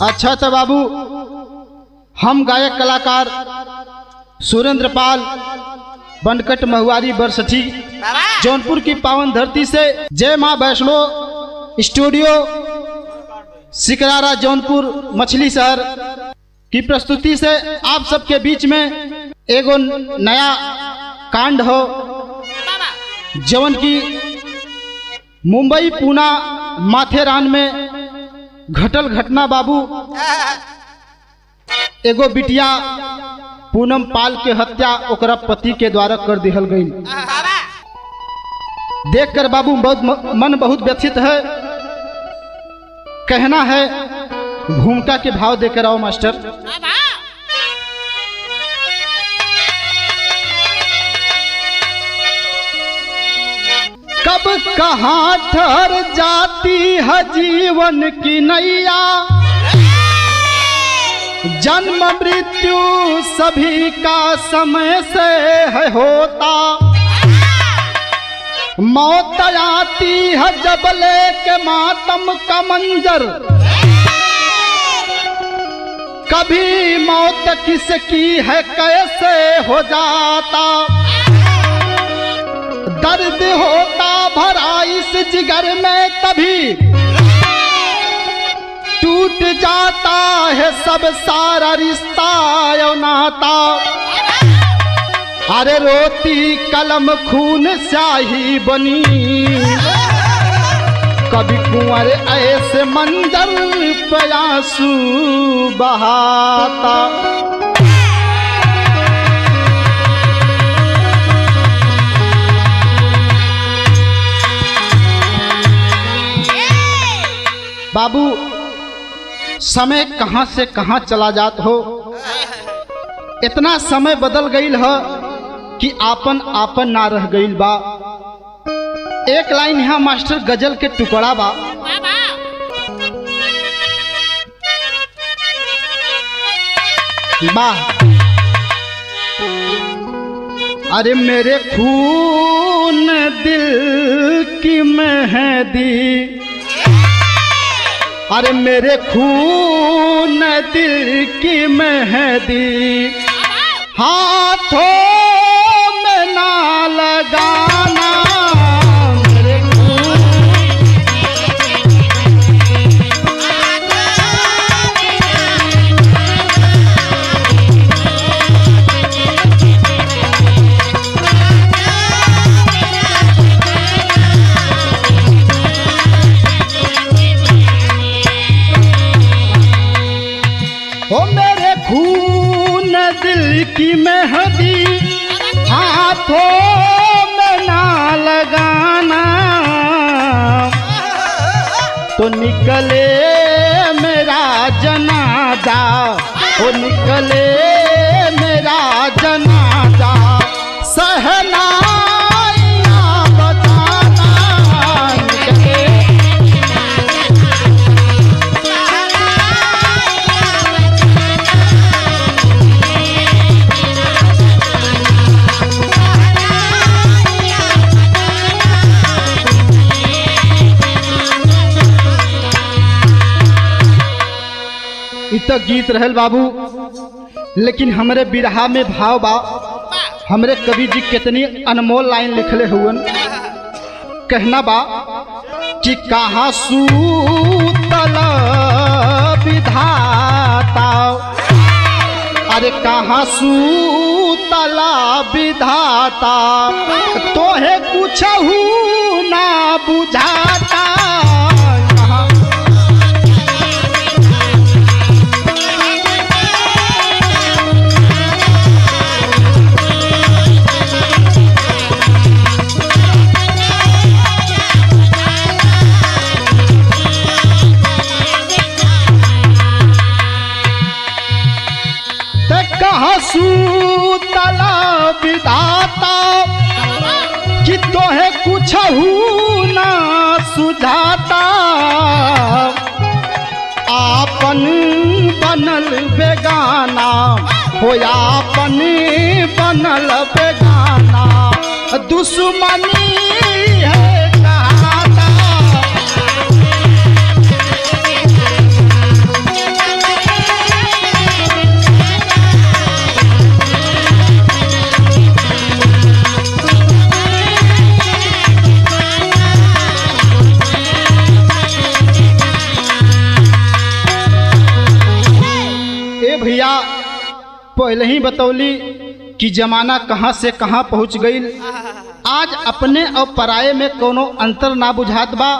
अच्छा तो बाबू, हम गायक कलाकार सुरेंद्र पाल बनकट महुआरी बरसठी जौनपुर की पावन धरती से जय मां वैष्णो स्टूडियो सिकरारा जौनपुर मछली शहर की प्रस्तुति से आप सबके बीच में एगो नया कांड हो जवन की मुंबई पूना माथेरान में घटल घटना। बाबू, एगो बिटिया पूनम पाल के हत्या ओकरा पति के द्वारा कर दिहल गई। देखकर बाबू मन बहुत व्यथित है। कहना है भूमिका के भाव देकर आओ मास्टर। कब कहाँ ठहर जाती है जीवन की नैया, जन्म मृत्यु सभी का समय से है होता। मौत आती है जब लेके मातम का मंजर, कभी मौत किसकी है कैसे हो जाता। दर्द होता भरा इस जिगर में तभी टूट जाता है सब सारा रिश्ता और नाता। अरे रोती कलम खून स्याही बनी, कभी कुंवर ऐसे मंजर पे आंसू बहाता। बाबू, समय कहां से कहां चला जात हो। इतना समय बदल गईल है कि आपन आपन ना रह गईल बा। एक लाइन यहाँ मास्टर गजल के टुकड़ा बा। वाह, अरे मेरे खून दिल की मेहंदी, अरे मेरे खून दिल की मेहंदी, हाथों में ना लगाना। मेरे ओ मेरे खून दिल की मेहंदी, हाथों में ना लगाना। तो निकले मेरा जनाजा, ओ निकले मेरा जनाजा, सहना तो गीत रहल बाबू, लेकिन हमरे बिरहा में भाव बा। हमरे कवि जी कितनी अनमोल लाइन लिखले हुवन। कहना बा कि कहाँ सूतल विधाता, अरे कहाँ सूतल विधाता, तोहे कुछ ना बुझाता। सूतल विधाता कि तोहे कुछ ना सुझाता। आपन बनल बेगाना, हो आपन बनल बेगाना, दुश्मनी है कहाता। पहले ही बतौली कि जमाना कहाँ से कहाँ पहुँच गई। आज अपने और पराये में कोनो अंतर ना बुझात बा,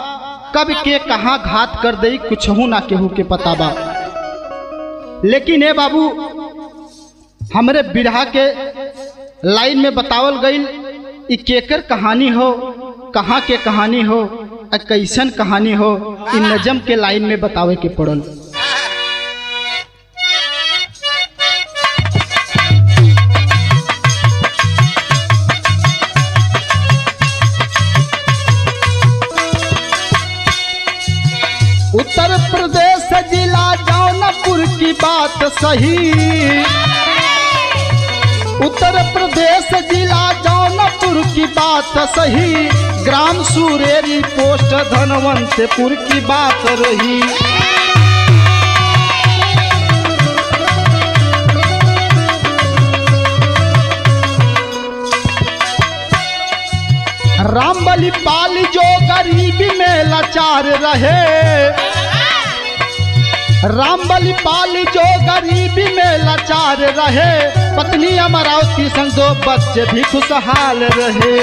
कब के कहाँ घात कर दई कुछ ना केहू के पता बा। लेकिन ए बाबू हमरे बिरहा के लाइन में बतावल गई ई केकर कहानी हो, कहाँ के कहानी हो, कैसन कहानी हो, इन नजम के लाइन में बतावे के पड़ल। उत्तर प्रदेश जिला जौनपुर की बात सही, उत्तर प्रदेश जिला जौनपुर की बात सही, ग्राम सुरेरी पोस्ट धनवंतपुर की बात रही। रामबली पाली जो गरीबी में लाचार रहे, रामबली पाली जो गरीबी में लाचार रहे, पत्नी अमरावती संग 2 बच्चे भी खुशहाल रहे।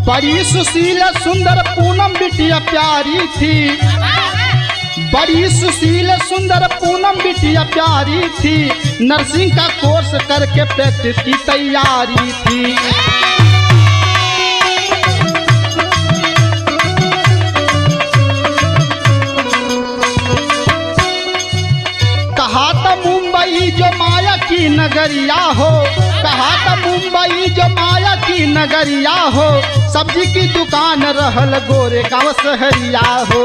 बड़ी सुशील सुंदर पूनम बिटिया प्यारी थी, बड़ी सुशील सुंदर पूनम बिटिया प्यारी थी, नर्सिंग का कोर्स करके प्रैक्टिस की तैयारी थी। कहा था मुंबई जो माया की नगरिया हो, कहा था मुंबई जो माया की नगरिया हो, सब्जी की दुकान रहल गोरे गाँव शहरिया हो।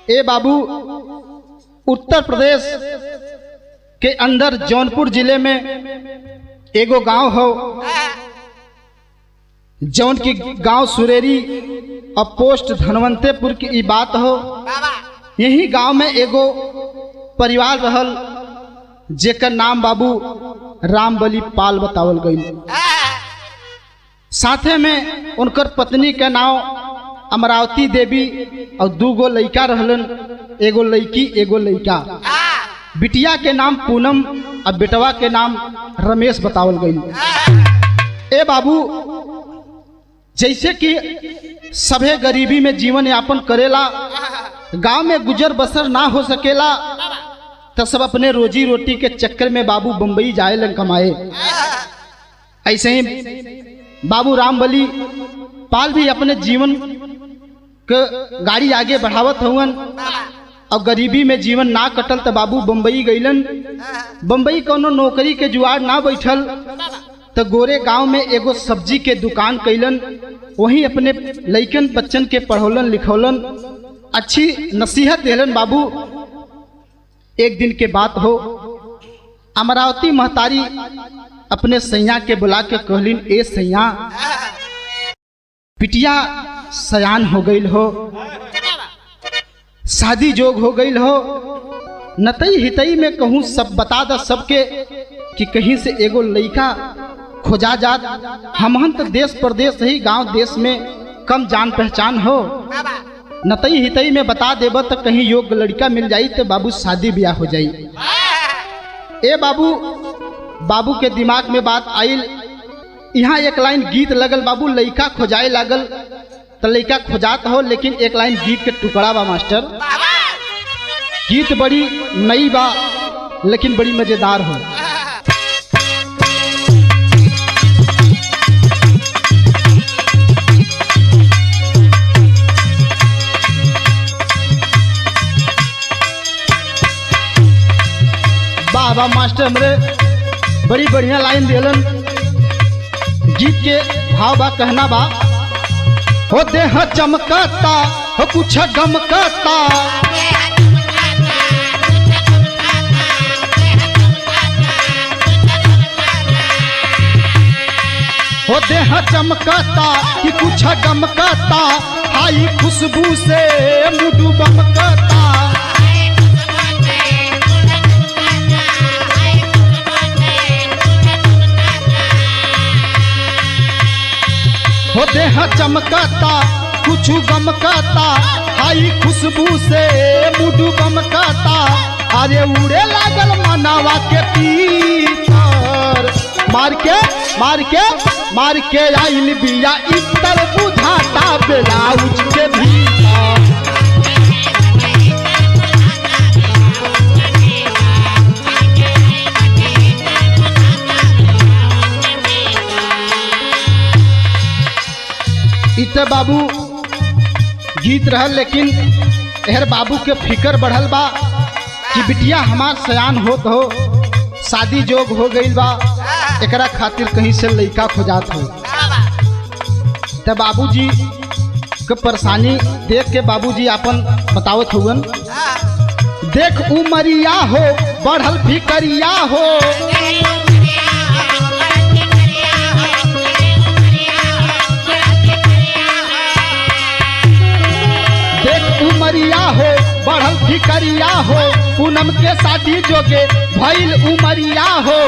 ए बाबू उत्तर प्रदेश के अंदर जौनपुर जिले में एगो गांव हो, जौन की गांव सुरेरी और पोस्ट धनवंतपुर की ई बात हो। यही गांव में एगो परिवार रहल जेकर नाम बाबू रामबली पाल बतावल गई। साथे में उनकर पत्नी के नाम अमरावती देवी और 2 गो लड़का रहलन, एगो लड़की एगो लड़का। बिटिया के नाम पूनम और बेटवा के नाम रमेश बतावल गई। ए बाबू जैसे कि सभे गरीबी में जीवन यापन करेला, गांव में गुजर बसर ना हो सकेला, तो सब अपने रोजी रोटी के चक्कर में बाबू बम्बई जाए लन कमाए। ऐसे ही बाबू रामबली पाल भी अपने जीवन के गाड़ी आगे बढ़ावत हुवन और गरीबी में जीवन ना कटल तो बाबू बम्बई गईलन। बम्बई कोनो नौकरी के जुआर ना बैठल तो गोरे गांव में एगो सब्जी के दुकान कैलन, वहीं अपने लइकन बच्चन के पढ़ौलन लिखौलन, अच्छी नसीहत देलन। बाबू एक दिन के बात हो, अमरावती महतारी अपने सैया के बुला के कहलिन, ए सैया बिटिया सयान हो गई हो, शादी जोग हो गई हो, नतई हितई में कहूँ सब बता द सबके कि कहीं से एगो लड़का खोजा जात। हमहन तो देश प्रदेश ही गांव देश में कम जान पहचान हो, नतई हितई में बता देब तो कहीं योग्य लड़का मिल जाई तो बाबू शादी ब्याह हो जाई। ए बाबू बाबू के दिमाग में बात आइल, यहाँ एक लाइन गीत लगल, बाबू लड़का खोजाए लागल तो लड़का खोजात हो, लेकिन एक लाइन गीत के टुकड़ा बा मास्टर। गीत बड़ी नई बा लेकिन बड़ी मजेदार हो। वाह मास्टर हमरे बड़ी बढ़िया लाइन दिलन। गीत के भाव बा, कहना बा, हो देह चमकता हो कुछ गमकता, हो हो देह चमकता कि कुछ गमकता, हाई खुशबू से मुडू बमकता। हो देह चमकता कुछ गमकता, हाई खुशबू से मुडू गमकता। अरे उड़े लागल मनावा के तीतर, मार के आइल बिया इतर बुझाता ब्लाउज के भीतर। इते बाबू गीत रहल, लेकिन एहर बाबू के फिकर बढ़ल बा कि बिटिया हमार सयान होत हो, शादी जोग हो गई बा, एकरा खातिर कहीं से लड़का खोजात हो। तो बाबूजी के परेशानी देख के बाबूजी अपन बतावत हुवन। देख उमरिया हो बढ़ल फिकरिया हो, देख उमरिया हो बढ़ल फिकरिया हो, पूनम के शादी जोगे भइल उमरिया हो।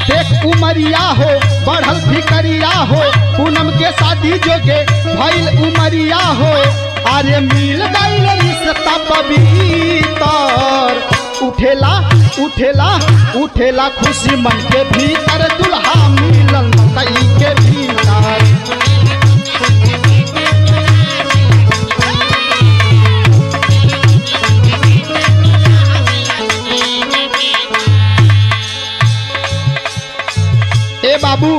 देख उमरिया हो बढ़ल फिकरिया हो, पूनम के शादी जोगे भइल उमरिया हो। अरे मिल गइल रिश्ता पवित्र, उठेला उठेला उठेला खुशी मन के भीतर, दुल्हा मिलन मकई के भीतर। ए बाबू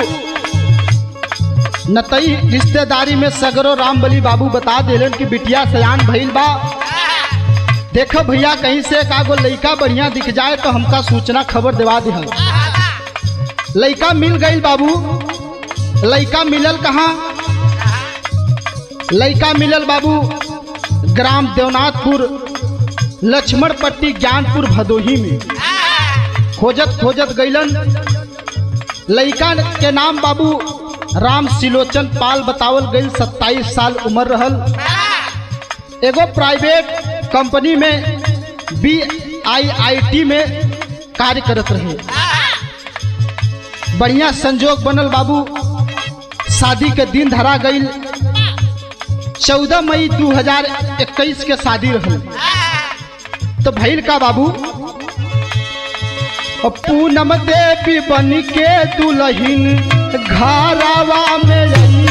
नतई रिश्तेदारी में सगरो रामबली बाबू बता दिलन कि बिटिया सयान भइल बा। देखो भैया कहीं से कागो लड़का बढ़िया दिख जाए तो हमका सूचना खबर दिवा दे। लड़का मिल गई बाबू। लड़का मिलल कहाँ? लड़का मिलल बाबू ग्राम देवनाथपुर लक्ष्मण पट्टी ज्ञानपुर भदोही में। खोजत खोजत गईलन। लड़का के नाम बाबू राम सिलोचन पाल बतावल गई। 27 साल उम्र रहल। एगो प्राइवेट कंपनी में BIIT में कार्य करत रहे। बढ़िया संजोग बनल बाबू। शादी के दिन धरा गई। 14 मई 2021 के शादी रहे। तो भइल का बाबू, पूनम देवी बन के दुल्हन घरवा में रही।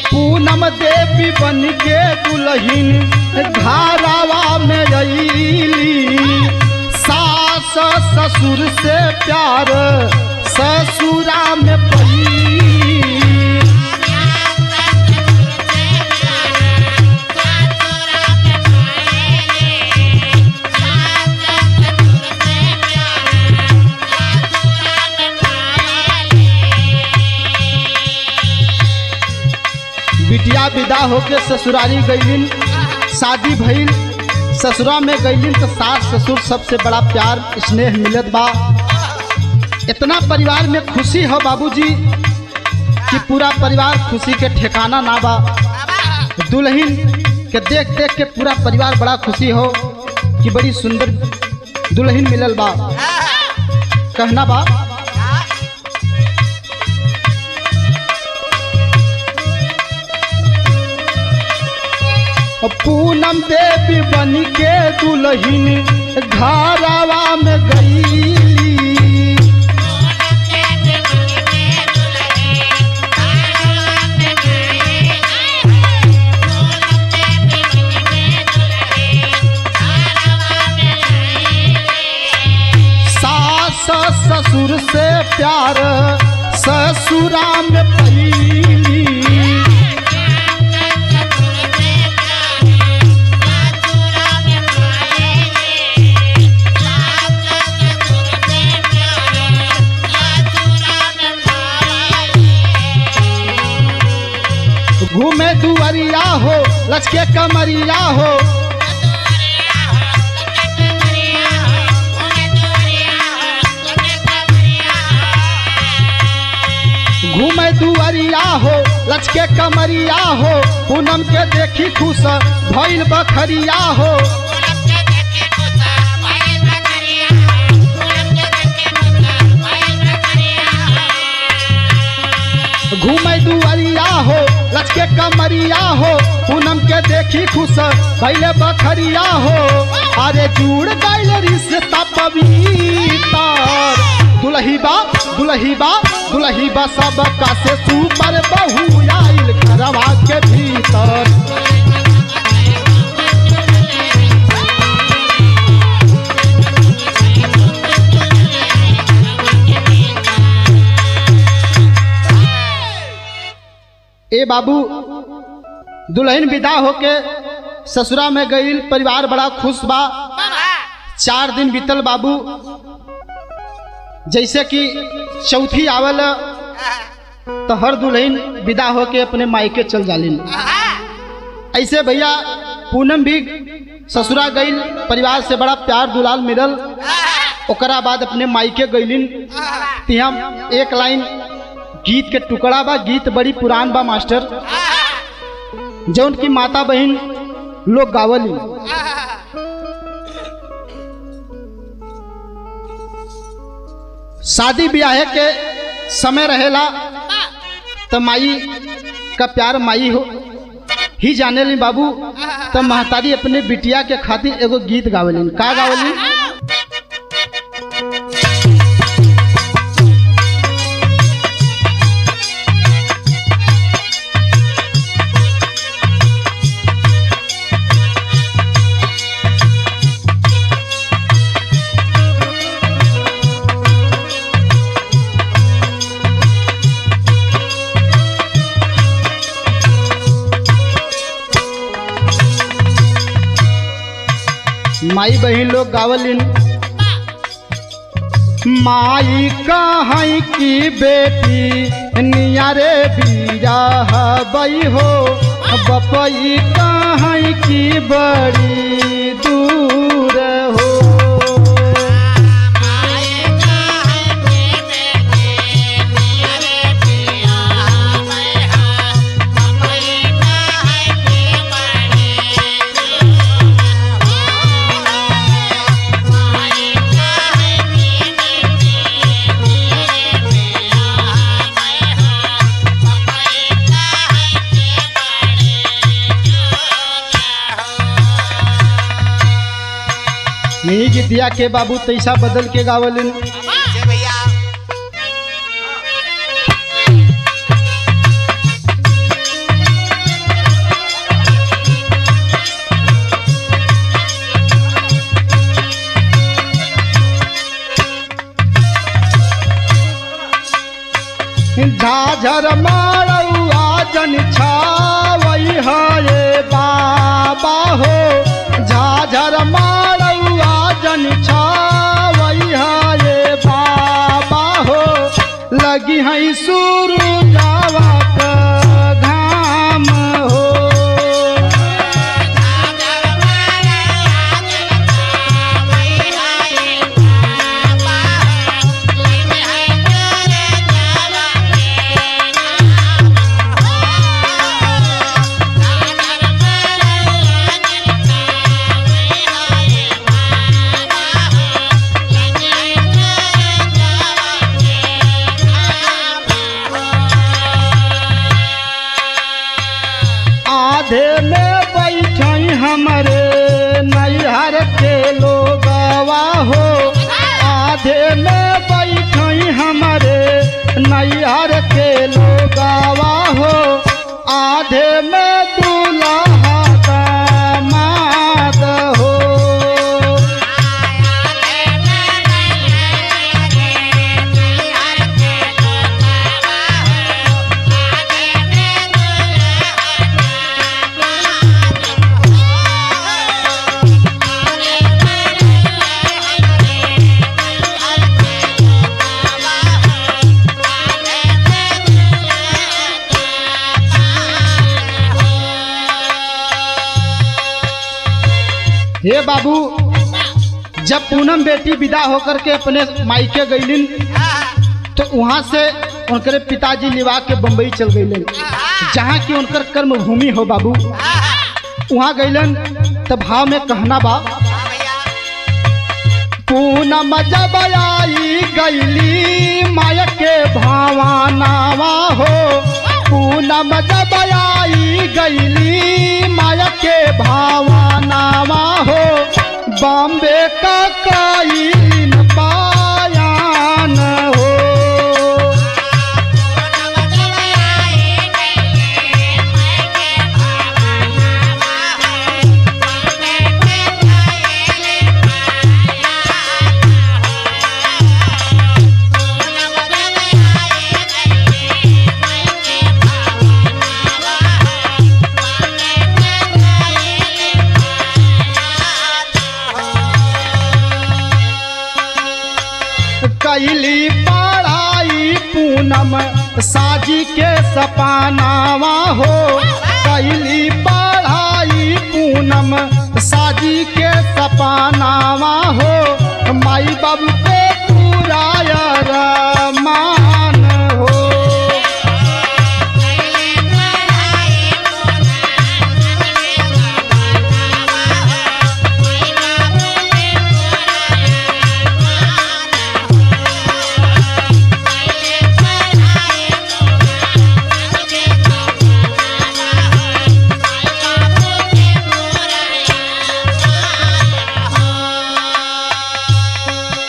पूनम देवी बन के दुल्हन घरवा में रही। सास ससुर से प्यार ससुरा में पई। बिटिया विदा होके ससुरारी गईलिन। शादी भइल। ससुरा में गईलिन तो सास ससुर सबसे बड़ा प्यार स्नेह मिलत बा। इतना परिवार में खुशी हो बाबूजी कि पूरा परिवार खुशी के ठिकाना ना बा। दुल्हन के देख देख के पूरा परिवार बड़ा खुशी हो कि बड़ी सुंदर दुल्हन मिलल बा। कहना बा, पूनम देवी बन के दुल्हन घरवा में गई। सास ससुर से प्यार ससुरा में पई। घूमे दुवरिया हो लचके कमरिया हो, घूमे दुवरिया हो लचके कमरिया हो, पूनम के देखी खुश भइल बखरिया हो। घूमे दुवरिया हो लचके कमरिया हो, पूनम के देखी खुश भइल बखरिया हो। अरे जुड़ गइल रिश्ता पवित्र, दुल्हीबा दुल्हीबा दुल्हीबा सब का से सुपर बहू आइल घरवा के भीतर। ए बाबू दुल्हन विदा होके ससुरा में गईल, परिवार बड़ा खुश बा। 4 दिन बीतल बाबू, जैसे कि चौथी आवल तो हर दुल्हन विदा होके अपने मायके चल जालिन। ऐसे भैया पूनम भी ससुरा गईल, परिवार से बड़ा प्यार दुलाल मिलल। ओकरा बाद अपने मायके गईलिन। तिहम एक लाइन गीत के टुकड़ा बा, गीत बड़ी पुरान बा मास्टर, जौन की माता बहन लोग गावली। शादी ब्याह के समय रहेला तो माई का प्यार माई हो ही जाने ली बाबू। तो महतारी अपने बिटिया के खातिर एगो गीत गावली। का गावली? माई बहन लोग गावलिन। माई कहीं की बेटी नियारे बिया बई हो, बपई कहीं की बड़ी दूर हो। दिया के बाबू तैसा बदल के गावलिन। झाझर मारौआ जन छावई है बाबा हो, झाझर मारौआ जन छावई है बाबा हो। लगी है सूरजावा का घाम हो। आधे में बैठे हमारे नैहर के लोगवा हो, आधे में बैठे हमारे नैहर के लोगवा हो। आधे में दूल्हा दामाद हो। हे बाबू, जब पूनम बेटी विदा होकर के अपने मायके गईलिन तो वहाँ से उनके पिताजी लिवा के बम्बई चल गईलन, जहाँ की उनकर कर्म भूमि हो बाबू। वहाँ गईलन तब भाव में कहना बा, पूनम जब आई गईली मायके भावानावा हो, पूनम जब आई गईली मायके भावानावा हो, बॉम्बे का कईन पायान हो। कैली पढ़ाई पूनम साजी के सपनावा हो, कैली पढ़ाई पूनम साजी के सपनावा हो, माई बाबू पे पूरा रमान हो।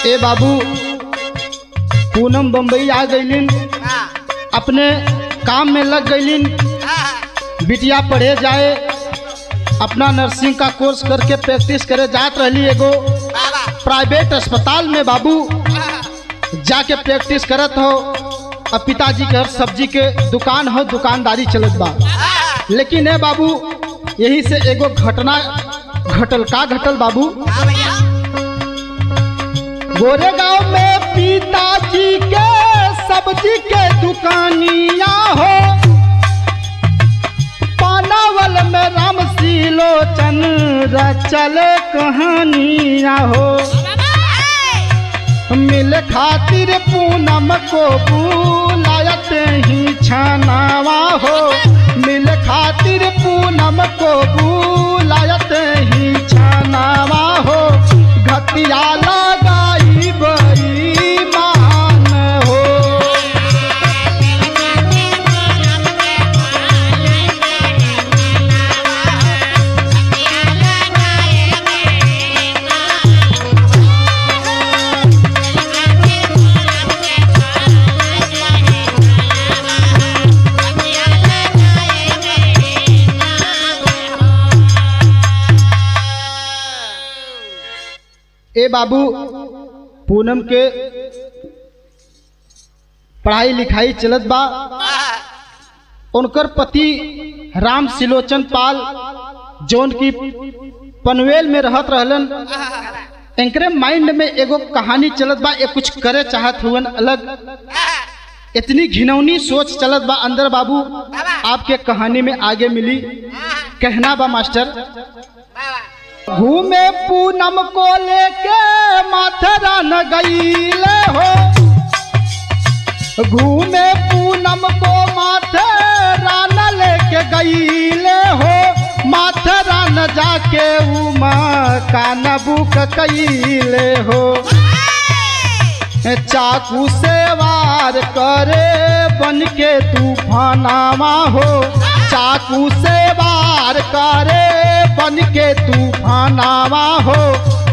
ए बाबू, पूनम बम्बई आ गईलिन, अपने काम में लग गईलिन। बिटिया पढ़े जाए, अपना नर्सिंग का कोर्स करके प्रैक्टिस करे जात रही एगो प्राइवेट अस्पताल में बाबू, जाके प्रैक्टिस करत हो। अब पिताजी के हर सब्जी के दुकान हो, दुकानदारी चलत बा। लेकिन ए बाबू, यही से एगो घटना घटल। का घटल बाबू? गोरेगांव में पिताजी के सब्जी के दुकानिया हो, पानावल में राम सिलोचन रचल कहानिया हो। मिल खातिर पूनम को बुलायत ही छानावा हो, मिल खातिर पूनम को बुलायत ही छानावा हो, घटिया लगाई बड़ी मान हो। ए बाबू, पूनम के पढ़ाई लिखाई चलत बा। उनकर पति राम सिलोचन पाल जौन की पनवेल में रहत रहलन, इनकरे माइंड में एगो कहानी चलत बा, ये कुछ करे चाहत हुवन अलग। इतनी घिनौनी सोच चलत बा अंदर बाबू, आपके कहानी में आगे मिली। कहना बा मास्टर, घूमे पूनम को लेके माथेरान गईले हो, घूमे पूनम को माथेरान लेके गईले हो, माथेरान जाके उमा कान बुक कईले हो। चाकू से वार करे बन के तूफानावा हो, चाकू से वार करे बन के तूफानावा हो,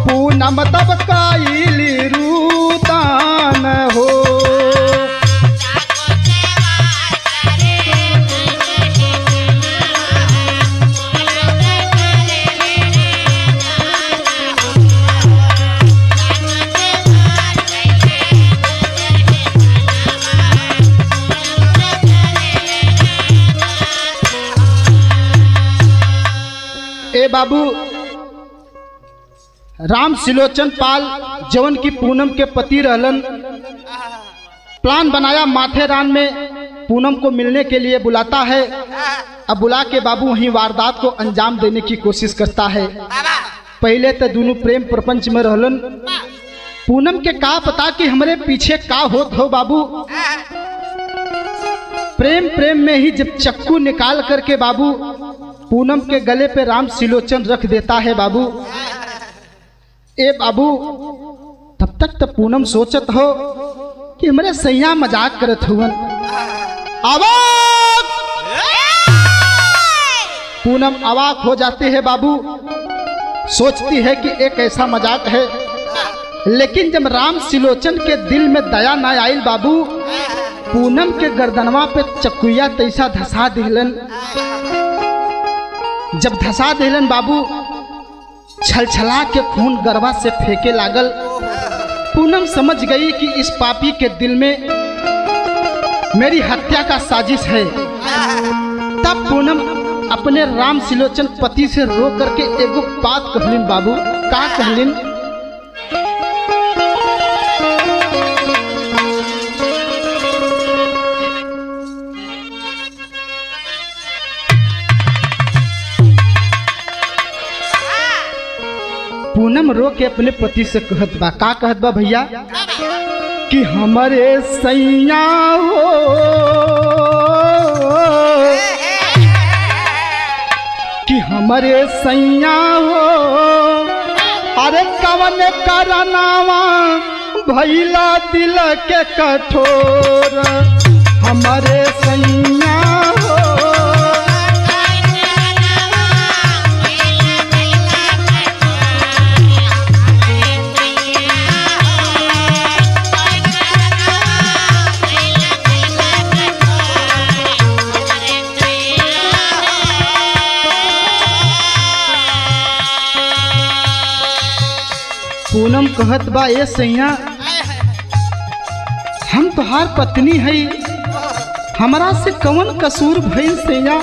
पूनम तब कईली रूतान हो। ए बाबू, राम सिलोचन पाल जवन की पूनम के पति रहलन, प्लान बनाया माथेरान में पूनम को मिलने के लिए बुलाता है। अब बुला के बाबू वहीं वारदात को अंजाम देने की कोशिश करता है। पहले तो दोनों प्रेम प्रपंच में रहलन। पूनम के का पता कि हमरे पीछे का होत हो बाबू। प्रेम प्रेम में ही जब चक्कू निकाल करके बाबू पूनम के गले पे राम सिलोचन रख देता है बाबू। ए बाबू तब तक तो पूनम सोचत हो कि हमरे सैया मजाक करत हुवन। अवाक! पूनम अवाक हो जाती है बाबू, सोचती है कि एक ऐसा मजाक है। लेकिन जब राम सिलोचन के दिल में दया ना आयल बाबू, पूनम के गर्दनवा पे चक्कुया तैसा धसा दिलन। जब धसा दिलन बाबू, छलछला के खून गरबा से फेंके लागल। पूनम समझ गई कि इस पापी के दिल में मेरी हत्या का साजिश है। तब पूनम अपने राम सिलोचन पति से रो करके एगो बात कहलिन बाबू। का कहलिन? पूनम रो के अपने पति से कहत बा। का कहत बा भैया? कि हमारे सैया हो, कि हमारे सैया हो, अरे कवन करनावा भैला दिल के कठोर। हमारे सैया हो, पूनम कहत बा ए सैया हम तोहार पत्नी है, हमरा से कवन कसूर भइल सैया?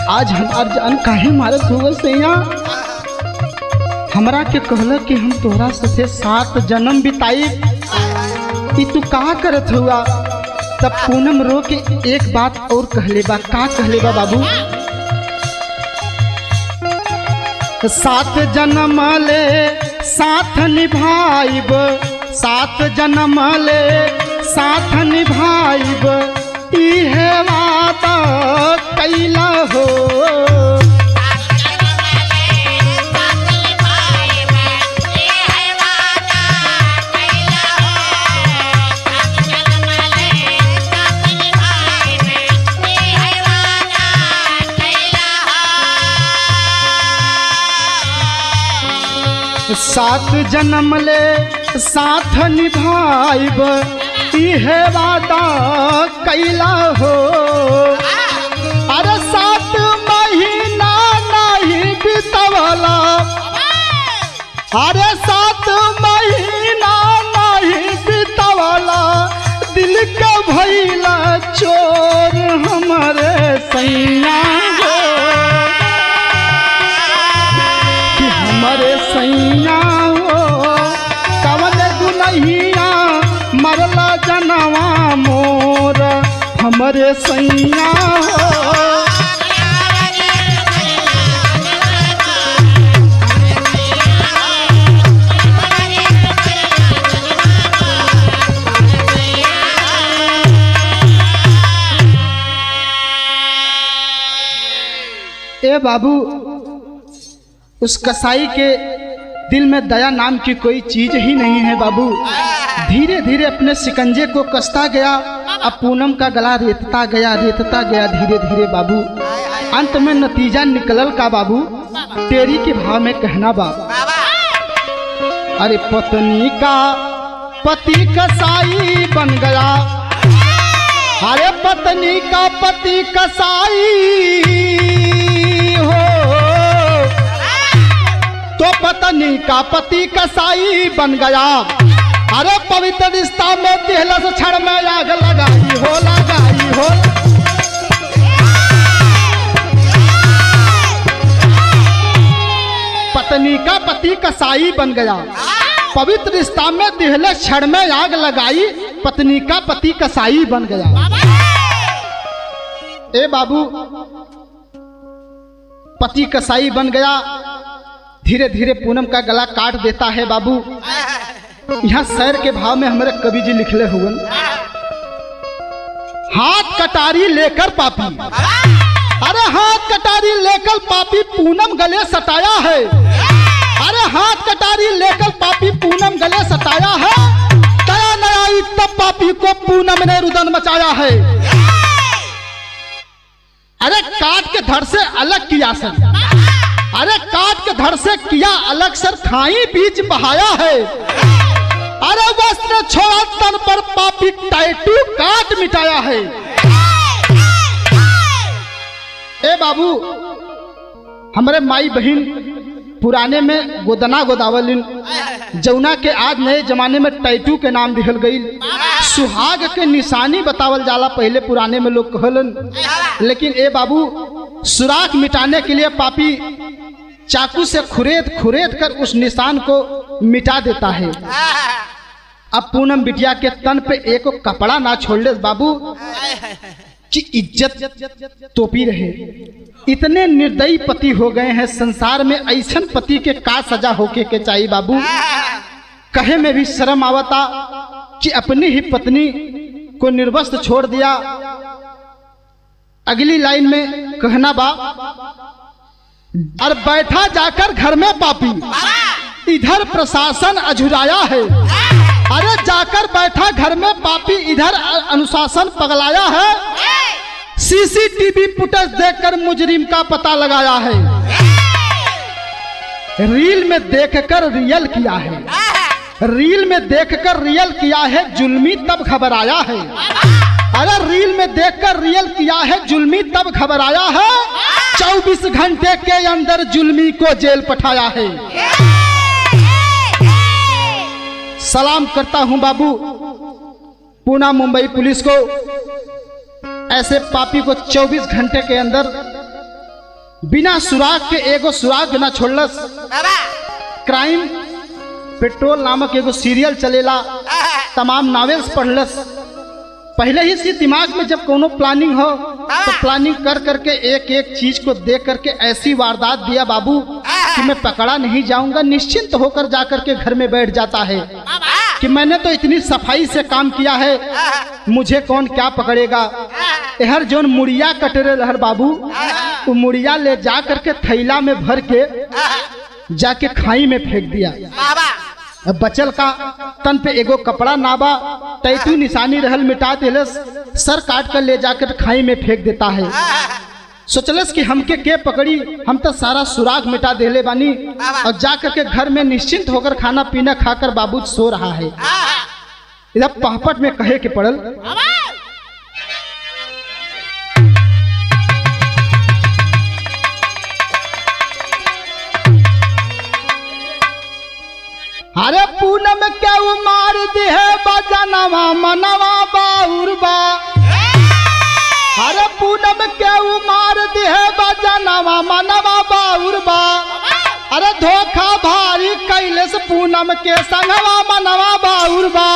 आज हमार जान काहे मारत होगा सैया? हमरा के कहला कि हम तोहरा साथे 7 जन्म बिताई, कि तू का करत हुआ? तब पूनम रो के एक बात और कहले बा। का कहले बा बाबू? 7 जन्म ले साथ निभाइब, 7 जन्म ले साथ निभाइब, इहे वादा कैला हो। सात जन्म ले साथ निभाइब, इहे वादा कैला हो। अरे 7 महीना नहीं बितवला, अरे 7 महीना नहीं बितवला, दिल के भइला चोर हमारे सैया हो। कि हमारे सैया हो, कवन गुनहिया मरला जनवा मोर। हमारे सैया हो, ए बाबू उस कसाई के दिल में दया नाम की कोई चीज ही नहीं है बाबू। धीरे धीरे अपने शिकंजे को कसता गया, अब पूनम का गला रेतता गया धीरे धीरे बाबू। अंत में नतीजा निकलल का बाबू, तेरी के भाव में कहना बा। अरे पत्नी का पति कसाई बन गया, अरे पत्नी का पति कसाई हो, तो पत्नी का पति कसाई बन गया। अरे पवित्र रिश्ता में दिहलस क्षण में आग लगाई हो, लगाई हो। पत्नी का पति कसाई बन गया, पवित्र रिश्ता में दिहलस क्षण में आग लगाई, पत्नी का पति कसाई बन गया। ए बाबू पति कसाई बन गया, धीरे धीरे पूनम का गला काट देता है बाबू। यहाँ शहर के भाव में हमारे कवि जी लिखले हुए, हाथ कटारी लेकर पापी, अरे हाथ कटारी लेकर पापी पूनम गले सटाया है, अरे हाथ कटारी लेकर पापी पूनम गले सटाया है, दया न आई तब पापी को पूनम ने रुदन मचाया है। अरे काट के धड़ से अलग किया सर, अरे काट के धड़ से किया अलग सर, खाई बीच बहाया है, अरे वस्त्र छोड़ा तन पर पापी टैटू काट मिटाया है। ए बाबू, हमारे माई बहन पुराने में गोदना गोदावलिन, जौना के आज नए जमाने में टैटू के नाम दिहल गई। सुहाग के निशानी बतावल जाला पहले पुराने में लोग कहलन, लेकिन ए बाबू सुराग मिटाने के लिए पापी चाकू से खुरेद खुरेद कर उस निशान को मिटा देता है। अब पूनम बिटिया के तन पे एक कपड़ा ना छोड़ ले बाबू कि इज्जत तोपी रहे। इतने निर्दयी पति हो गए हैं संसार में, ऐसन पति के का सजा होके के चाहिए बाबू। कहे में भी शर्म आवता कि अपनी ही पत्नी को निर्वस्त्र छोड़ दिया। अगली लाइन में कहना बा, और बैठा जाकर घर में पापी, इधर प्रशासन अझुराया है, अरे जाकर बैठा घर में पापी, इधर अनुशासन पगलाया है, सीसीटीवी फुटेज देखकर मुजरिम का पता लगाया है, रील में देखकर रियल किया है, रील में देखकर रियल किया है, जुल्मी तब घबराया है, अरे रील में देखकर रियल किया है, जुल्मी तब घबराया है, 24 घंटे के अंदर जुल्मी को जेल पठाया है। सलाम करता हूं बाबू पूना मुंबई पुलिस को, ऐसे पापी को 24 घंटे के अंदर बिना सुराग के एगो सुराग बिना छोड़लस। क्राइम पेट्रोल नामक एगो सीरियल चलेला, तमाम नॉवेल्स पढ़लस। पहले ही सी दिमाग में जब कोनो प्लानिंग हो तो प्लानिंग कर करके एक एक चीज को देख करके ऐसी वारदात दिया बाबू कि मैं पकड़ा नहीं जाऊंगा, निश्चिंत होकर जाकर के घर में बैठ जाता है कि मैंने तो इतनी सफाई से काम किया है, मुझे कौन क्या पकड़ेगा। हर जोन मुड़िया कटरे लहर बाबू, वो मुड़िया ले जा करके थैला में भर के जाके खाई में फेंक दिया। बचल का तन पे एगो कपड़ा नाबा, टैटू निशानी रहल मिटा देलस, सर काट कर ले जाकर खाई में फेंक देता है। सोचलस कि हमके के पकड़ी, हम तो सारा सुराग मिटा देले बानी, और जाकर के घर में निश्चिंत होकर खाना पीना खाकर बाबू सो रहा है। इधर पहपट में कहे के पड़ल, अरे पूनम क्या मार दी है बजनवा मनवा बाउरबा, अरे पूनम क्या मार दी है बजनवा मनवा बाउरबा, अरे धोखा भारी कैलेस पूनम के संगवा मनवा बाउरबा।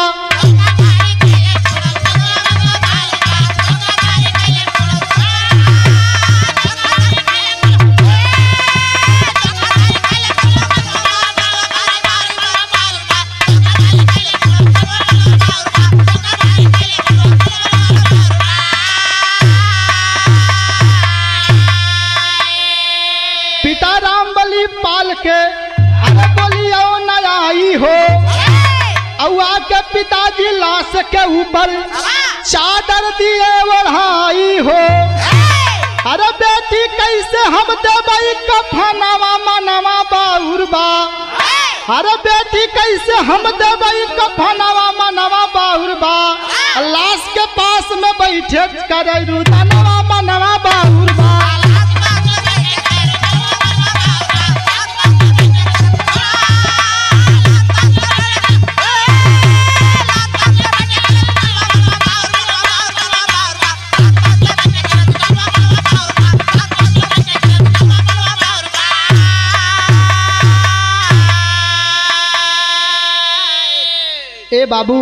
पाल के अरे बोलियो न आई हो, औआ के पिताजी लाश के ऊपर चादर दिए ओढ़ाई हो, अरे बेटी कैसे हम देबई कफनवा मनवा बाउरबा, अरे बेटी कैसे हम देबई कफनवा मनवा बाउरबा, लाश के पास में बैठे करे रुदनवा मनवा बाउरबा। ए बाबू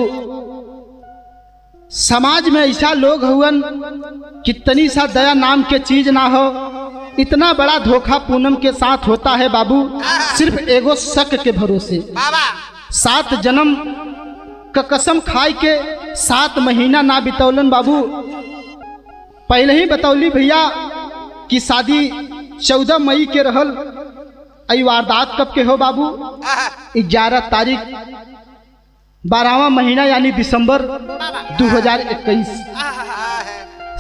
समाज में ऐसा लोग हुवन कितनी सा दया नाम के चीज ना हो। इतना बड़ा धोखा पूनम के साथ होता है बाबू, सिर्फ एगो शक के भरोसे। 7 जन्म का कसम खाई के 7 महीना ना बितौलन बाबू। पहले ही बतौली भैया कि शादी 14 मई के रहल। आई वारदात कब के हो बाबू? 11 तारीख 12वां महीना यानी दिसंबर 2021।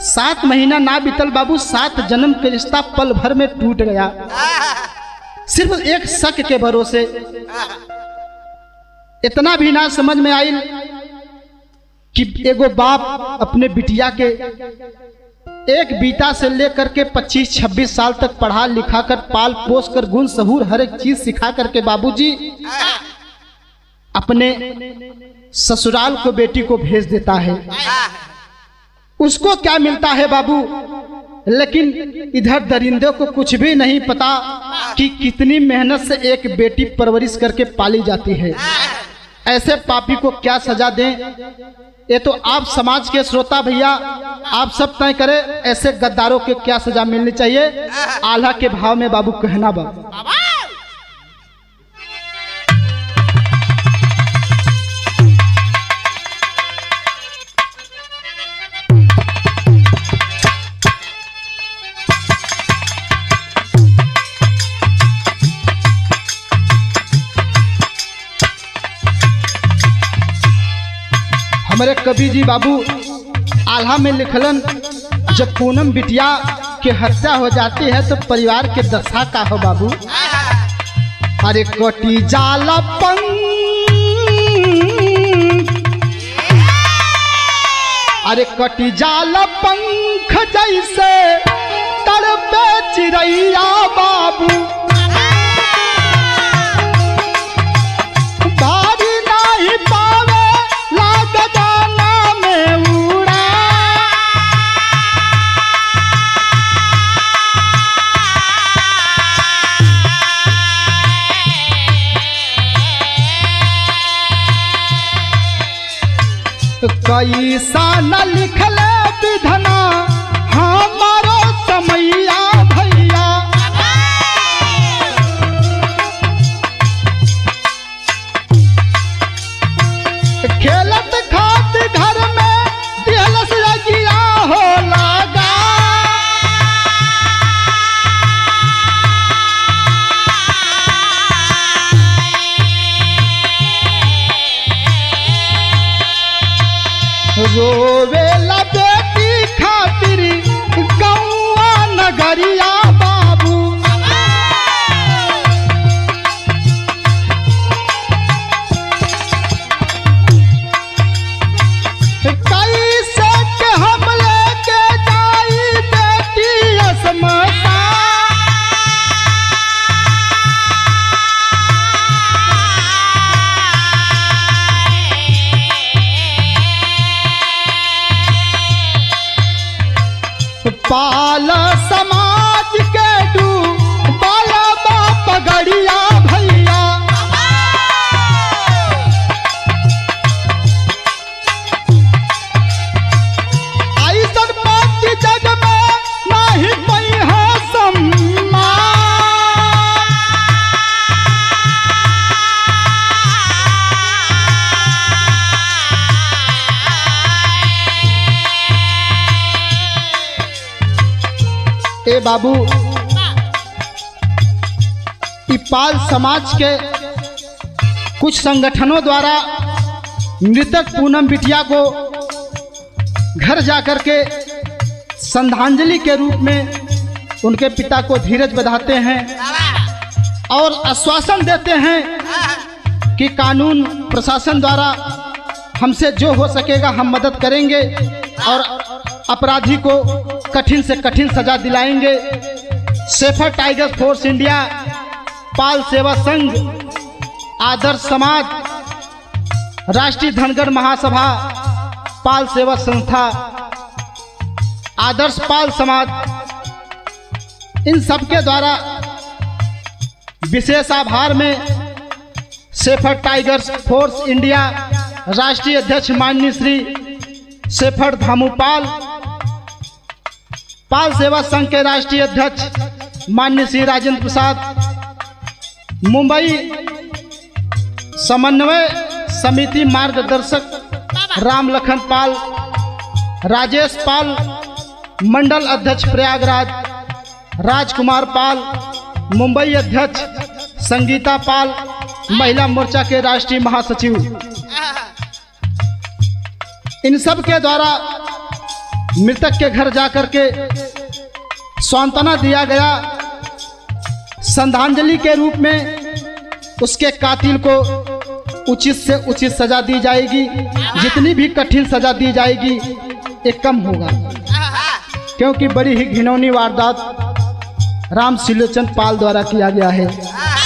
7 महीना ना बीतल बाबू, 7 जन्म के रिश्ता पल भर में टूट गया, सिर्फ एक शक के भरोसे। इतना भी ना समझ में आई कि एगो बाप अपने बिटिया के एक बीता से लेकर के 25-26 साल तक पढ़ा लिखा कर पाल पोस कर गुण सहूर हर एक चीज सिखा करके बाबूजी अपने ससुराल को बेटी को भेज देता है। उसको क्या मिलता है बाबू? लेकिन इधर दरिंदे को कुछ भी नहीं पता कि कितनी मेहनत से एक बेटी परवरिश करके पाली जाती है। ऐसे पापी को क्या सजा दें? ये तो आप समाज के श्रोता भैया आप सब तय करें, ऐसे गद्दारों के क्या सजा मिलनी चाहिए। आल्हा के भाव में बाबू कहना बाबू। हमारे कवि जी बाबू आल्हा में लिखलन, जब पूनम बिटिया के हत्या हो जाती है तो परिवार के दशा का हो बाबू। अरे कोटी जाला पंख, अरे कटी जाला पंख जैसे तड़पे चिड़ैया बाबू। भारी नहीं पावे लाग जाना में उड़ा। कैसा न लिखले विधना हमारो समैया भैया। खेलत खात घर में दिलस लगिया हो लगा। रोवेला बेटी खातिर गौआ नगरिया बाबू। कैसे के हम लेके जाई बेटी असमता। पाल समाज के डूबाला बाप गड़िया भैया। ऐसन बात जग में नहीं पई है सम्मान। ए बाबू, पाल समाज के कुछ संगठनों द्वारा मृतक पूनम बिटिया को घर जाकर के श्रद्धांजलि के रूप में उनके पिता को धीरज बंधाते हैं और आश्वासन देते हैं कि कानून प्रशासन द्वारा हमसे जो हो सकेगा हम मदद करेंगे और अपराधी को कठिन से कठिन सजा दिलाएंगे। सेफर टाइगर फोर्स इंडिया, पाल सेवा संघ, आदर्श समाज, राष्ट्रीय धनगर महासभा, पाल सेवा संस्था, आदर्श पाल समाज, इन सबके द्वारा विशेष आभार में सेफर टाइगर्स फोर्स इंडिया राष्ट्रीय अध्यक्ष माननीय श्री शेफर धामुपाल, पाल सेवा संघ के राष्ट्रीय अध्यक्ष माननीय श्री राजेंद्र प्रसाद, मुंबई समन्वय समिति मार्गदर्शक राम लखन पाल, राजेश पाल, मंडल अध्यक्ष प्रयागराज राजकुमार पाल, मुंबई अध्यक्ष संगीता पाल, महिला मोर्चा के राष्ट्रीय महासचिव, इन सब के द्वारा मृतक के घर जाकर के सांत्वना दिया गया। श्रद्धांजलि के रूप में उसके कातिल को उचित से उचित सजा दी जाएगी। जितनी भी कठिन सजा दी जाएगी ये कम होगा, क्योंकि बड़ी ही घिनौनी वारदात राम सिलोचन पाल द्वारा किया गया है।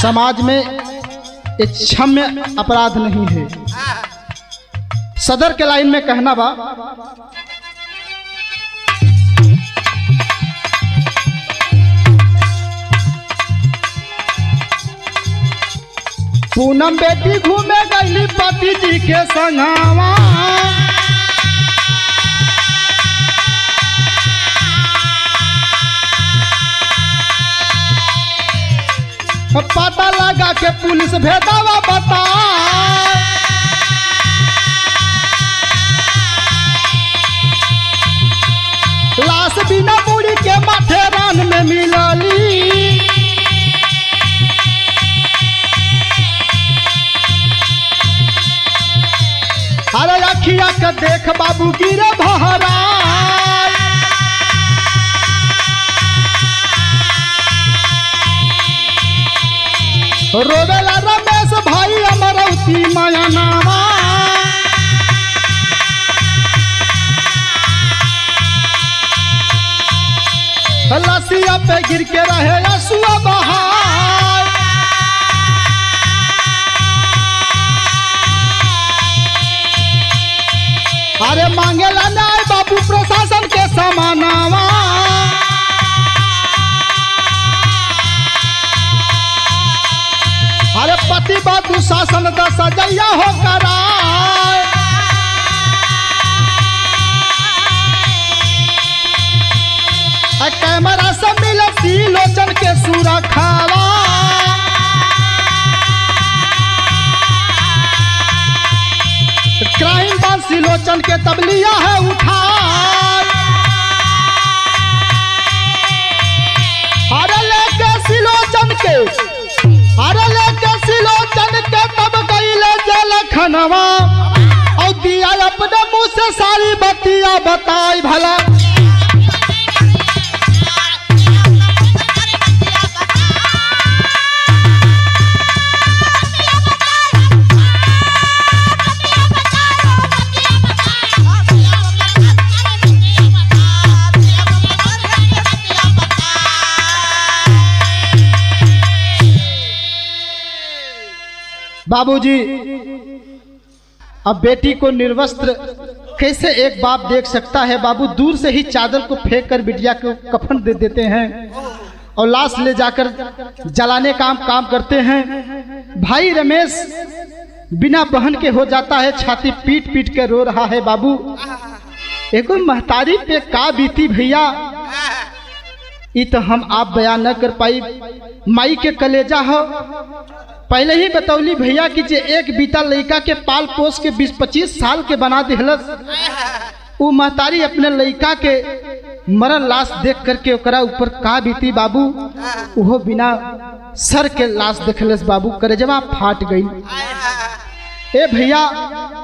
समाज में एक क्षम्य अपराध नहीं है। सदर के लाइन में कहना बा, पूनम बेटी घूमे गई पति जी के संगवा, पता लगा के पुलिस भेदावा बता, लाश बिना मुड़ी के माथेरान में मिलली, अरे अखिया के देख बाबू गिरे बहरा, रोवेला रमेश भाई अमरौती माया नामा, लसिया पे गिर के रहे असुआ बहार, अरे मांगेला न्याय बाबू प्रशासन के समानावा, अरे पति बाबू शासन द सजैया हो कराए, कैमरा से मिले सिलोचन के सुरखावा, क्राइम बांध सिलोचन के तबलिया है उठाए, अरे लेके सिलोचन के, अरे लेके सिलोचन के तब गईले जेल खनवा, और दिया अपने मुंह से सारी बतिया बताई भला, बाबूजी अब बेटी को निर्वस्त्र कैसे एक बाप देख सकता है। बाबू दूर से ही चादर को फेंक कर बिटिया को कफन दे देते हैं और लाश ले जाकर जलाने का काम करते हैं। भाई रमेश बिना बहन के हो जाता है, छाती पीट पीट के रो रहा है। बाबू एको महतारी पे का बीती भैया, ये तो हम आप बयान न कर पाई। माई के कलेजा हो, पहले ही बतौली भैया कि जे एक बीता लड़का के पाल पोस के 20-25 साल के बना दिहलस, वो महतारी अपने लड़का के मरल लाश देख करके ओकरा ऊपर का बीती बाबू, वो बिना सर के लाश देखलस बाबू, करेजवा फाट गई। ए भैया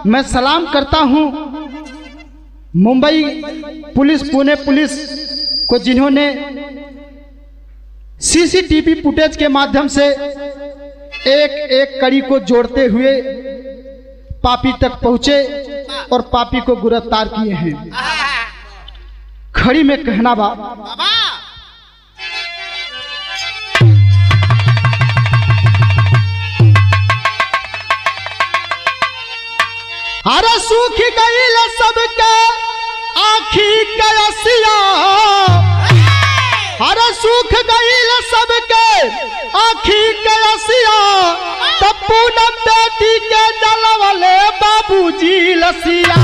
मैं सलाम करता हूँ मुंबई पुलिस, पुणे पुलिस को, जिन्होंने सीसीटीवी फुटेज के माध्यम से एक एक कड़ी को जोड़ते हुए पापी तक पहुंचे और पापी को गिरफ्तार किए हैं। खड़ी में कहना बा, अरे सूख गई सबके आखी कयसिया, अरे सूख गई सबके आखी कयसिया, तब पूनम बेटी के जलवले बाबूजी लसिया।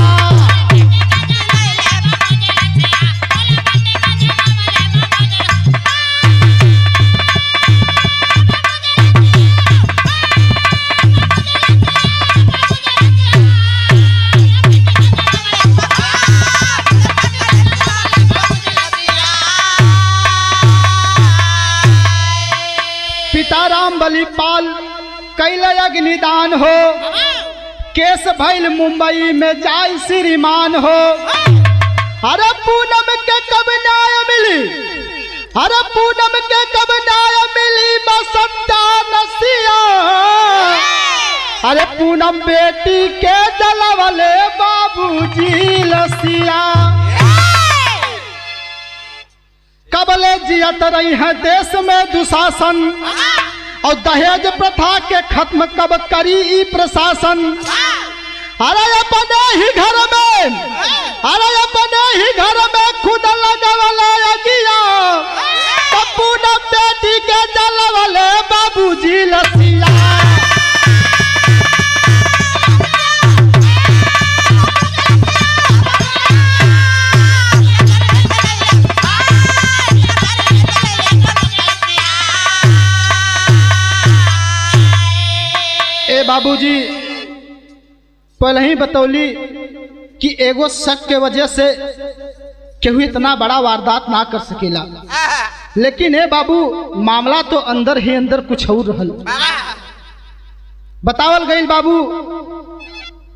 सीताराम बलिपाल कैल अग्निदान हो, केस भैल मुंबई में जाय श्रीमान हो। अरे पूनम के कब न्याय मिली, अरे पूनम के कब न्याय मिली बसंता नसिया। अरे पूनम बेटी के जलवले बाबूजी लसिया। कबले जियत रही है देश में दुशासन, और दहेज प्रथा के खत्म कब करी ई प्रशासन। अरे अपने ही घर में, अरे अपने ही घर में खुद लगवले अगिया। तो पूनम बेटी के जलवले बाबूजी लसिया। बाबूजी पहले ही बतौली कि एगो शक के वजह से केहू इतना बड़ा वारदात ना कर सकेला, लेकिन ए बाबू मामला तो अंदर ही अंदर कुछ और रहल। बतावल गई बाबू,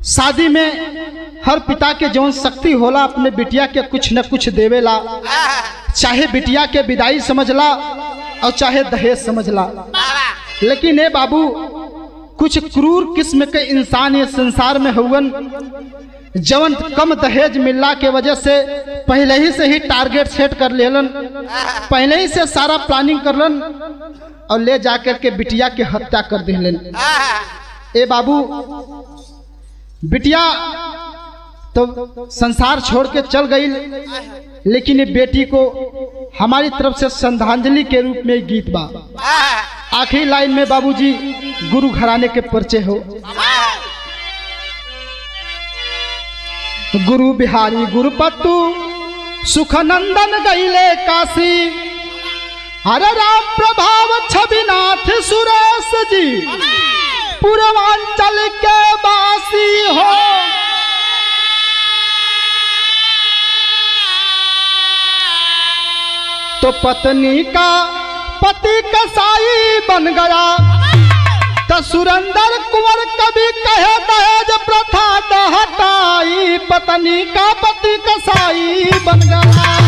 शादी में हर पिता के जौन शक्ति होला अपने बिटिया के कुछ न कुछ देवेला, चाहे बिटिया के विदाई समझला और चाहे दहेज समझला। लेकिन ए बाबू कुछ क्रूर किस्म के इंसान ये संसार में हुवन, जवन कम दहेज मिलला के वजह से पहले ही से ही टारगेट सेट कर लेलन, पहले ही से सारा प्लानिंग करलन और ले जाकर के बिटिया के हत्या कर दिलन। ए बाबू बिटिया तो संसार छोड़ के चल गई, लेकिन ये बेटी को हमारी तरफ से श्रद्धांजलि के रूप में गीत बा। आखिरी लाइन में बाबूजी गुरु घराने के परिचय हो। गुरु बिहारी गुरुपत्तु सुखनंदन गईले काशी। हरे राम प्रभाव छविनाथ सुरेश जी पूर्वांचल के वासी हो। तो पत्नी का पति कसाई बन गया, तो सुरेंद्र कुंवर कभी कहे दहेज प्रथा हटाई। पत्नी का पति कसाई बन गया।